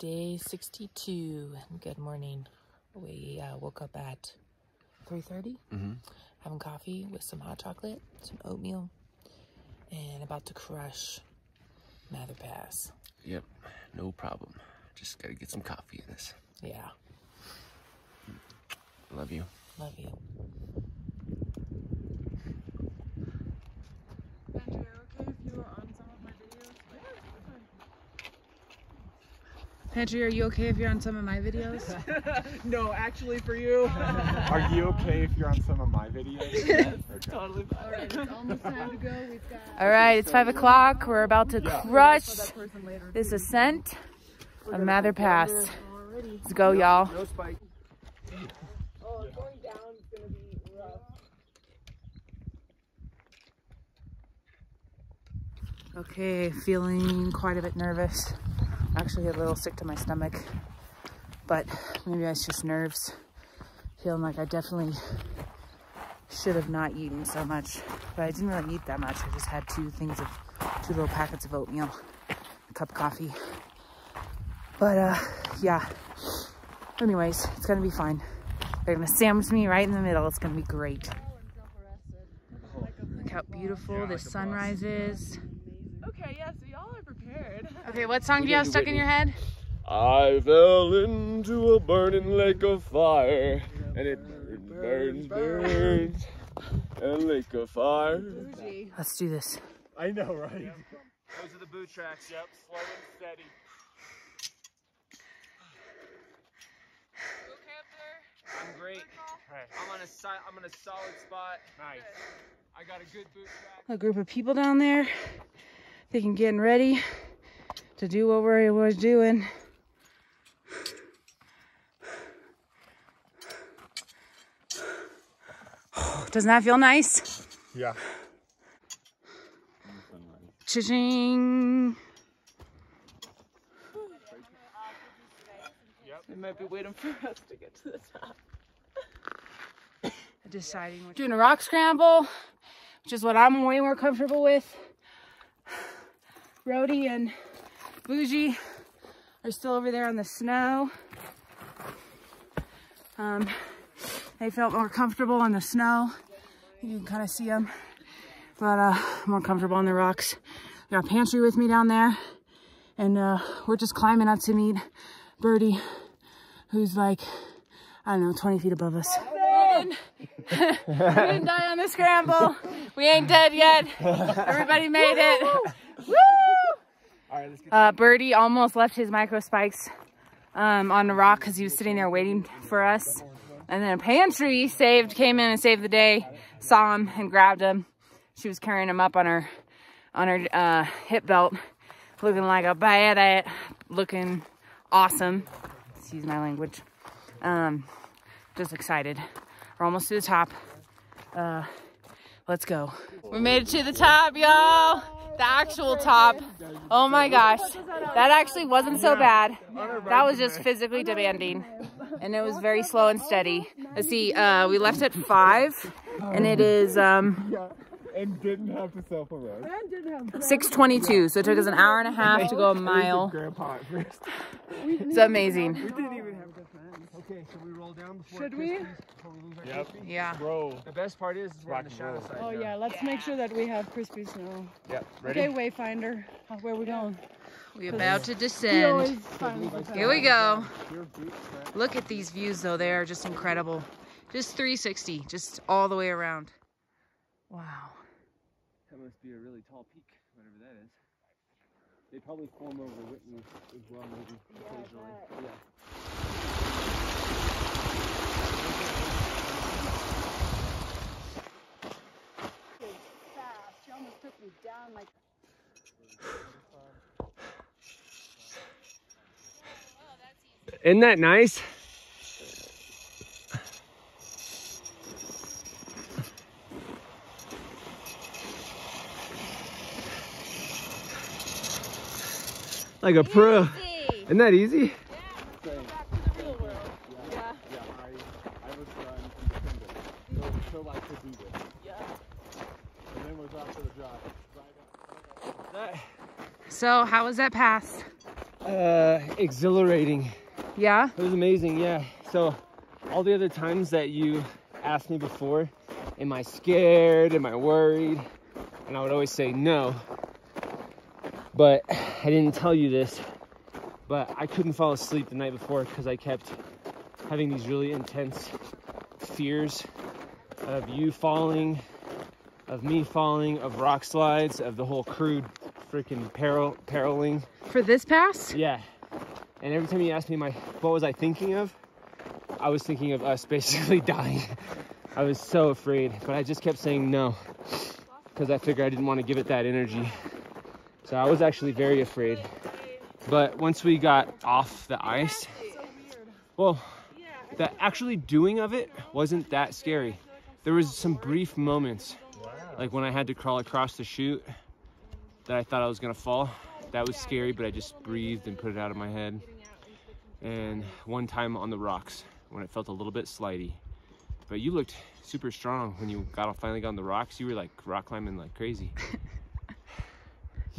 Day 62. Good morning. We woke up at 3:30. Having coffee with some hot chocolate, some oatmeal, and about to crush Mather Pass. Yep, no problem. Just gotta get some coffee in this. Yeah. Love you. Love you. Patrick, are you okay if you're on some of my videos? No, actually for you. Are you okay if you're on some of my videos? Yes, okay. Totally fine. All right, it's almost time to go. We've got... All right, it's 5 o'clock. We're about to crush this ascent of Mather Pass. Let's go, y'all. No spike. Oh, going down is going to be rough. Okay, feeling quite a bit nervous. Actually a little sick to my stomach, but maybe it's just nerves. Feeling like I definitely should have not eaten so much, but I didn't really eat that much. I just had two little packets of oatmeal, a cup of coffee. But yeah, anyways, it's gonna be fine. They're gonna sandwich me right in the middle. It's gonna be great. Look how beautiful this sunrise is. Okay, yeah, so y'all are prepared. Okay, what song do you have stuck in your head? I fell into a burning lake of fire, and it burns, a lake of fire. Let's do this. I know, right? Yep. Those are the boot tracks. Yep, slow and steady. You okay up there? I'm great. I'm on a solid spot. Nice. I got a good boot track. A group of people down there. They can get ready to do what we was doing. Doesn't that feel nice? Yeah. Cha-ching. Yep. They might be waiting for us to get to the top. Deciding what doing a rock scramble, which is what I'm way more comfortable with. Brody and Bougie are still over there on the snow. They felt more comfortable on the snow. You can kind of see them, but more comfortable on the rocks. Got a pantry with me down there, and we're just climbing up to meet Birdie, who's like, I don't know, 20 feet above us. We didn't die on the scramble. We ain't dead yet. Everybody made it. Woo! All right, let's get Birdie almost left his micro spikes on the rock because he was sitting there waiting for us. And then a pantry came in and saved the day, saw him and grabbed him. She was carrying him up on her hip belt, looking like a badass, looking awesome. Excuse my language. Just excited. We're almost to the top. Let's go. We made it to the top, y'all. The actual top. Oh my gosh. That actually wasn't so bad. That was just physically demanding. And it was very slow and steady. Let's see, we left at 5 and it is and didn't have to self-arrest. 6:22. So it took us an hour and a half to go a mile. Grandpa at first. It's amazing. We didn't even have good plans. Okay, should we roll down before Should we? before we lose our Yep. crispy? Yeah. Bro. The best part is we're on the shadow side. Oh yeah, let's make sure that we have crispy snow. Yep. Ready? Okay, Wayfinder, where are we going? We're about to We descend. always find the Here we go. Your boots, right? Look at these views though, they are just incredible. Just 360, just all the way around. Wow. That must be a really tall peak, whatever that is. They probably form over Whitney as well, maybe, occasionally. Yeah. fast. She almost took me down like. Isn't that nice? Like a pro. Isn't that easy? Yeah, back to the real world. Yeah. I was independent. So I could do this. Yeah. And then was off to the drive. So how was that pass? Exhilarating. Yeah? It was amazing, yeah. So all the other times that you asked me before, am I scared, am I worried? And I would always say no. But I didn't tell you this, but I couldn't fall asleep the night before because I kept having these really intense fears of you falling, of me falling, of rock slides, of the whole crew freaking periling. For this pass? Yeah. And every time you asked me what was I thinking of, I was thinking of us basically dying. I was so afraid, but I just kept saying no because I figured I didn't want to give it that energy. So I was actually very afraid. But once we got off the ice, well, the actually doing of it wasn't that scary. There was some brief moments, like when I had to crawl across the chute that I thought I was gonna fall. That was scary, but I just breathed and put it out of my head. And one time on the rocks when it felt a little bit slidey. But you looked super strong when you finally got on the rocks. You were like rock climbing like crazy.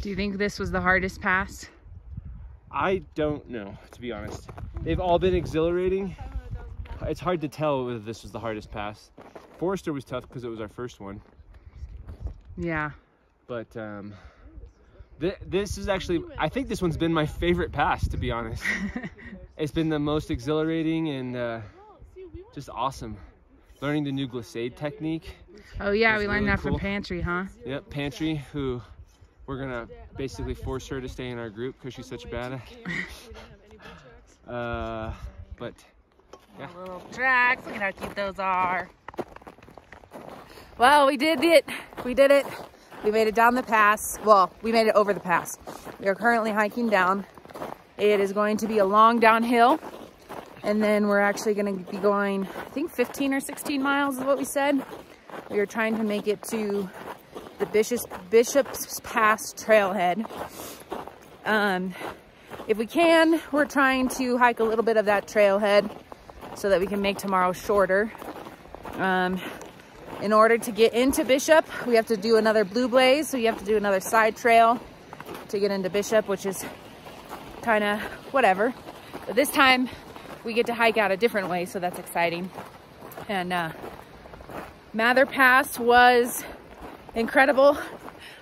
Do you think this was the hardest pass? I don't know, to be honest. They've all been exhilarating. It's hard to tell whether this was the hardest pass. Forester was tough because it was our first one. Yeah. But this is actually, I think this one's been my favorite pass, to be honest. It's been the most exhilarating and just awesome. Learning the new glissade technique. Oh yeah, we learned really that cool. from Pantry, huh? Yep, Pantry, who we're gonna basically force her to stay in our group because she's such a badass. But yeah. Little tracks, look at how cute those are. Well, we did it. We did it. We made it down the pass. Well, we made it over the pass. We are currently hiking down. It is going to be a long downhill. And then we're actually going to be going, I think 15 or 16 miles is what we said. We are trying to make it to the Bishop's Pass trailhead. If we can, we're trying to hike a little bit of that trailhead so that we can make tomorrow shorter. In order to get into Bishop, we have to do another Blue Blaze, so you have to do another side trail to get into Bishop, which is kind of whatever. But this time, we get to hike out a different way, so that's exciting. And Mather Pass was incredible.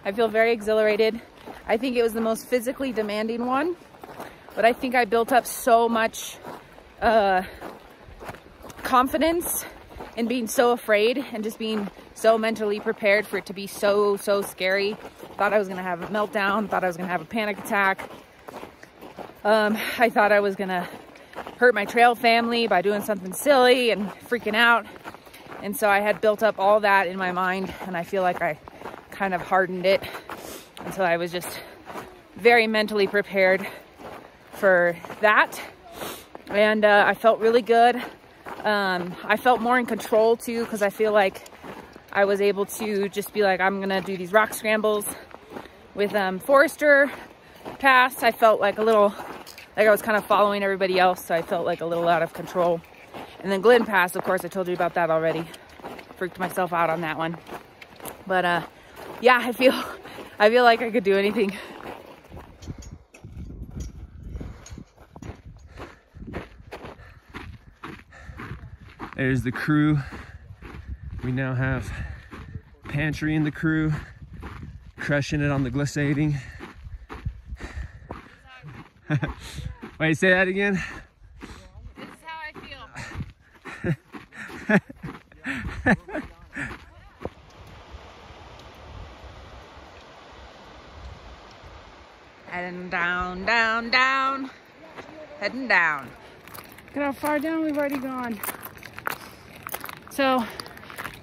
I feel very exhilarated. I think it was the most physically demanding one, but I think I built up so much confidence and being so afraid and just being so mentally prepared for it to be so scary. Thought I was gonna have a meltdown, thought I was gonna have a panic attack. I thought I was gonna hurt my trail family by doing something silly and freaking out. And so I had built up all that in my mind, and I feel like I kind of hardened it. And so I was just very mentally prepared for that. And I felt really good. I felt more in control too, because I feel like I was able to just be like, I'm gonna do these rock scrambles. With Forester Pass, I felt like a little, like I was kind of following everybody else, so I felt like a little out of control. And then Glen Pass, of course, I told you about that already. Freaked myself out on that one. But yeah, I feel like I could do anything. There's the crew. We now have Pantry in the crew, crushing it on the glissading. Wait, say that again? This is how I feel. Heading down, down, down. Heading down. Look at how far down we've already gone. So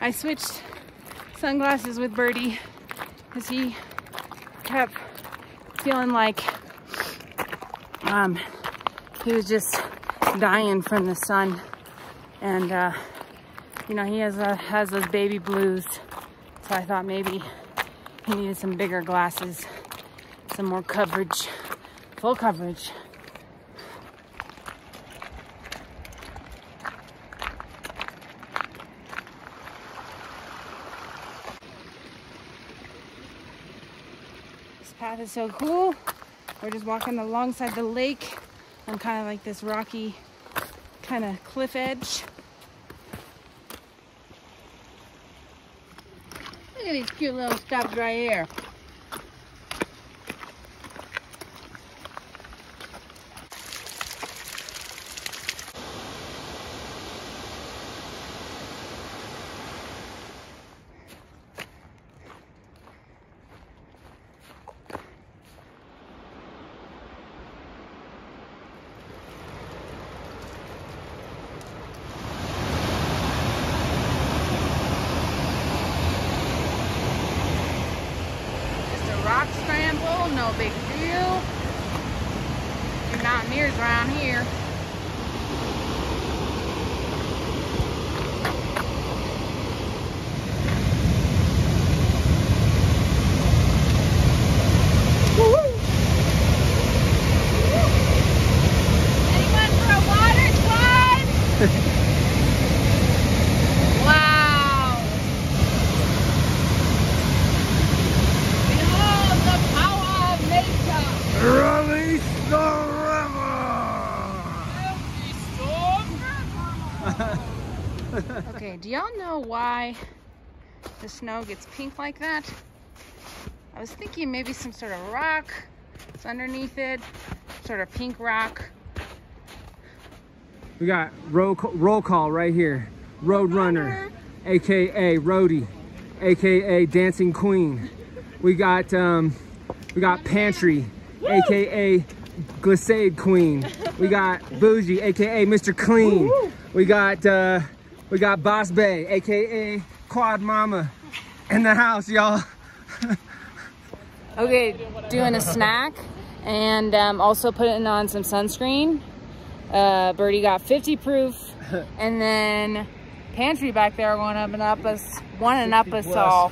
I switched sunglasses with Birdie because he kept feeling like he was just dying from the sun, and you know, he has those baby blues, so I thought maybe he needed some bigger glasses, some more coverage, full coverage. This path is so cool. We're just walking alongside the lake on kind of like this rocky kind of cliff edge. Look at these cute little stuff right here. Rock scramble, no big deal. You're mountaineers around here. Anyone for a water slide? Wow. Behold the power of nature. Release the river! Okay, do y'all know why the snow gets pink like that? I was thinking maybe some sort of rock is underneath it, sort of pink rock. We got roll call right here. Roadrunner, aka Roadie, aka Dancing Queen. We got Pantry, aka Glissade Queen. We got Bougie, aka Mr. Clean. We got Boss Bay, aka Quad Mama, in the house, y'all. Okay, doing a snack and also putting on some sunscreen. Birdie got 50 proof, and then Pantry back there going up and up us, one and up us all.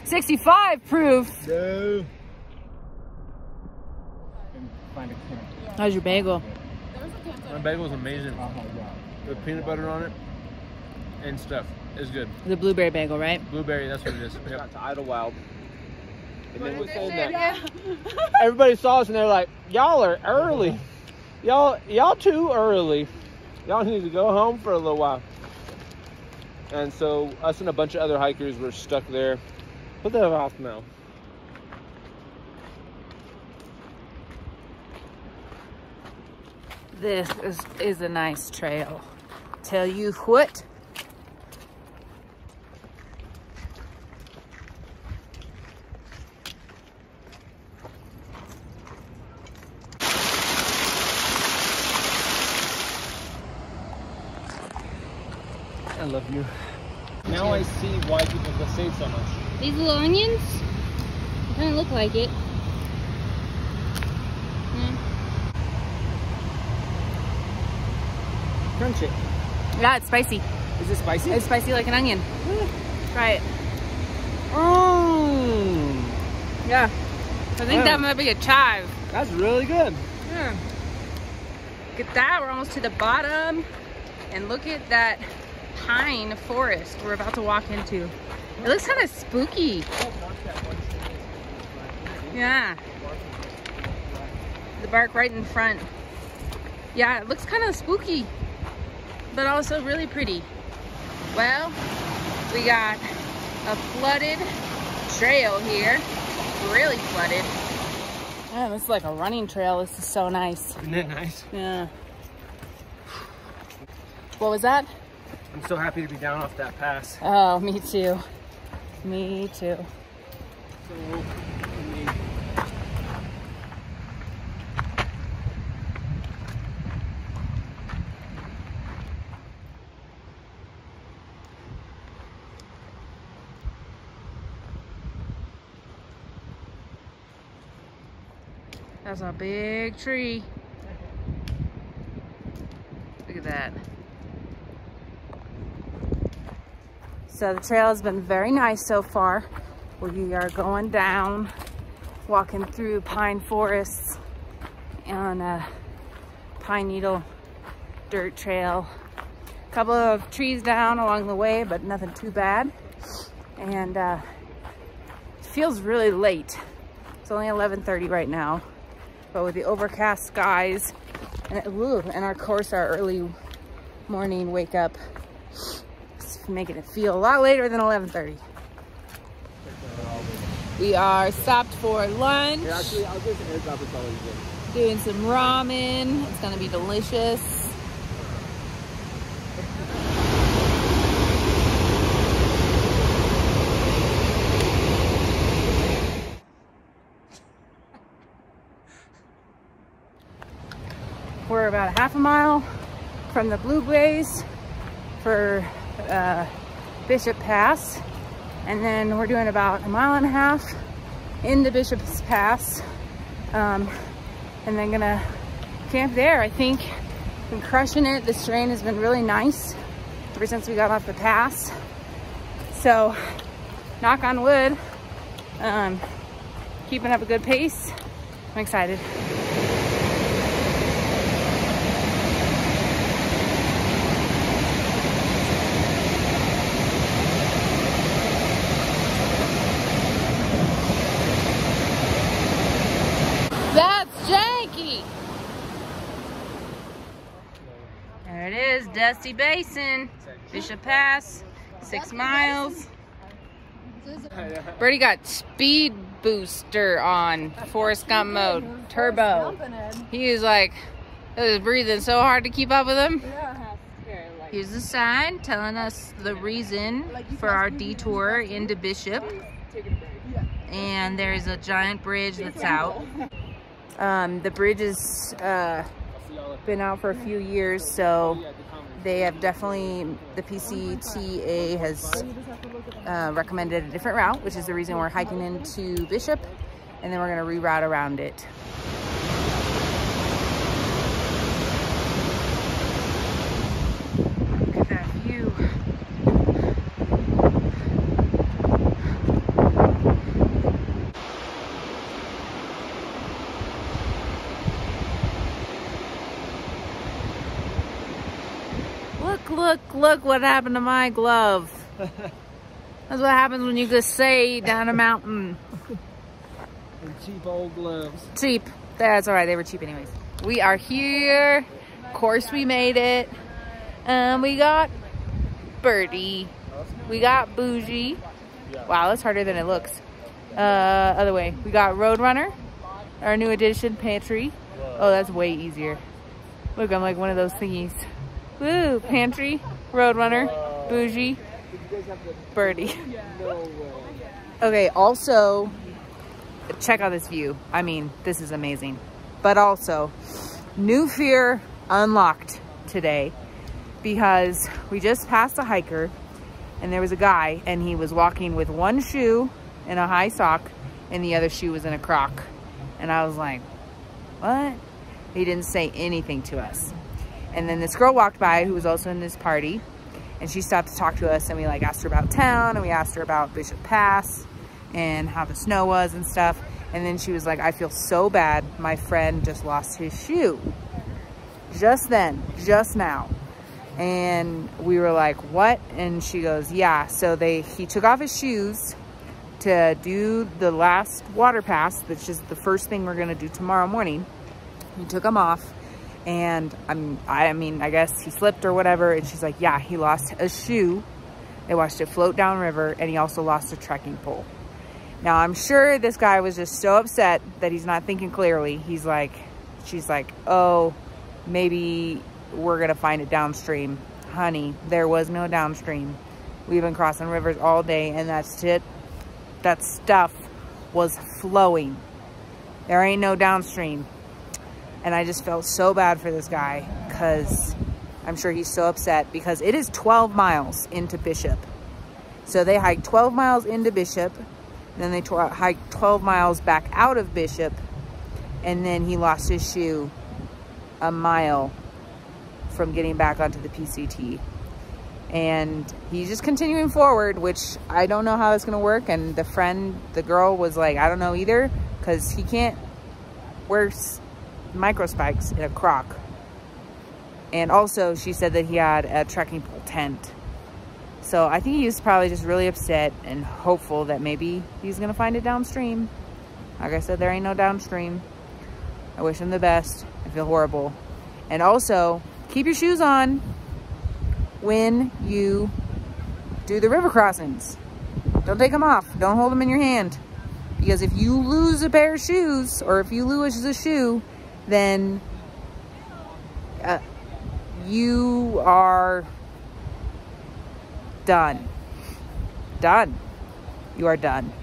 65 proof. No. How's your bagel? My bagel's amazing. With peanut butter on it and stuff. It's good. The blueberry bagel, right? Blueberry, that's what it is. We got to Idlewild. And then we're saying that everybody saw us and they're like, y'all are early. Y'all too early. Y'all need to go home for a little while. And so us and a bunch of other hikers were stuck there. Put that off now. This is a nice trail. Tell you what. I love you. Now I see why people glissade so much. These little onions kind of look like it. Crunch it. Yeah, it's spicy. Is it spicy? It's spicy like an onion. Try it. Oh, Yeah. I think that might be a chive. that's really good. Yeah. Look at that. We're almost to the bottom. And look at that pine forest we're about to walk into. It looks kind of spooky. Yeah. The bark right in front. Yeah, it looks kind of spooky, but also really pretty. Well, we got a flooded trail here. Really flooded. Yeah, this is like a running trail. This is so nice. Isn't that nice? Yeah. What was that? I'm so happy to be down off that pass. Oh, me too. Me too. So, I mean, That's a big tree. Look at that. So the trail has been very nice so far. We are going down, walking through pine forests on a pine needle dirt trail. A couple of trees down along the way, but nothing too bad. And it feels really late. It's only 11:30 right now, but with the overcast skies and our course, our early morning wake up, it's making it feel a lot later than 11:30. We are stopped for lunch. Here, actually, I'll get some airdroppers already. Doing some ramen. It's gonna be delicious. We're about a half a mile from the Blue Blaze for Bishop Pass. And then we're doing about a mile and a half into Bishop's Pass. And then gonna camp there. I think been crushing it. This terrain has been really nice ever since we got off the pass. So, knock on wood, keeping up a good pace. I'm excited. That's janky. There it is, Dusty Basin, Bishop Pass, 6 miles. Birdie got speed booster on, Forrest Gump mode, turbo. He was like, it was breathing so hard to keep up with him. Here's the sign telling us the reason for our detour into Bishop. And there's a giant bridge that's out. The bridge has been out for a few years, so they have definitely, the PCTA has recommended a different route, which is the reason we're hiking into Bishop, and then we're going to reroute around it. Look at that view. Look what happened to my glove. That's what happens when you just say down a mountain. And cheap old gloves. Cheap. That's all right. They were cheap anyways. We are here. Of course we made it. We got Birdie. We got Bougie. Wow, that's harder than it looks. Other way. We got Roadrunner. Our new addition, Pantry. Oh, that's way easier. Look, I'm like one of those thingies. Woo, Pantry, Roadrunner, Bougie, Birdie. Okay, also, check out this view. I mean, this is amazing. But also, new fear unlocked today because we just passed a hiker and there was a guy and he was walking with one shoe in a high sock and the other shoe was in a croc. And I was like, what? He didn't say anything to us. And then this girl walked by who was also in this party and she stopped to talk to us and we like asked her about town and we asked her about Bishop Pass and how the snow was and stuff. And then she was like, I feel so bad. My friend just lost his shoe. Just then, just now. And we were like, what? And she goes, yeah. So he took off his shoes to do the last water pass, which is the first thing we're gonna do tomorrow morning. He took them off. And I mean, I guess he slipped or whatever. And she's like, yeah, he lost a shoe. They watched it float down river. And he also lost a trekking pole. Now, I'm sure this guy was just so upset that he's not thinking clearly. She's like, oh, maybe we're going to find it downstream. Honey, there was no downstream. We've been crossing rivers all day. And that's it. That stuff was flowing. There ain't no downstream. And I just felt so bad for this guy because I'm sure he's so upset because it is 12 miles into Bishop. So they hiked 12 miles into Bishop. Then they hiked 12 miles back out of Bishop. And then he lost his shoe a mile from getting back onto the PCT. And he's just continuing forward, which I don't know how it's going to work. And the girl was like, I don't know either because he can't wear micro spikes in a croc. And also she said that he had a trekking pole tent. So I think he was probably just really upset and hopeful that maybe he's gonna find it downstream. Like I said, there ain't no downstream. I wish him the best. I feel horrible. And also, keep your shoes on when you do the river crossings. Don't take them off. Don't hold them in your hand. Because if you lose a pair of shoes, or if you lose a shoe, then you are done. Done. You are done.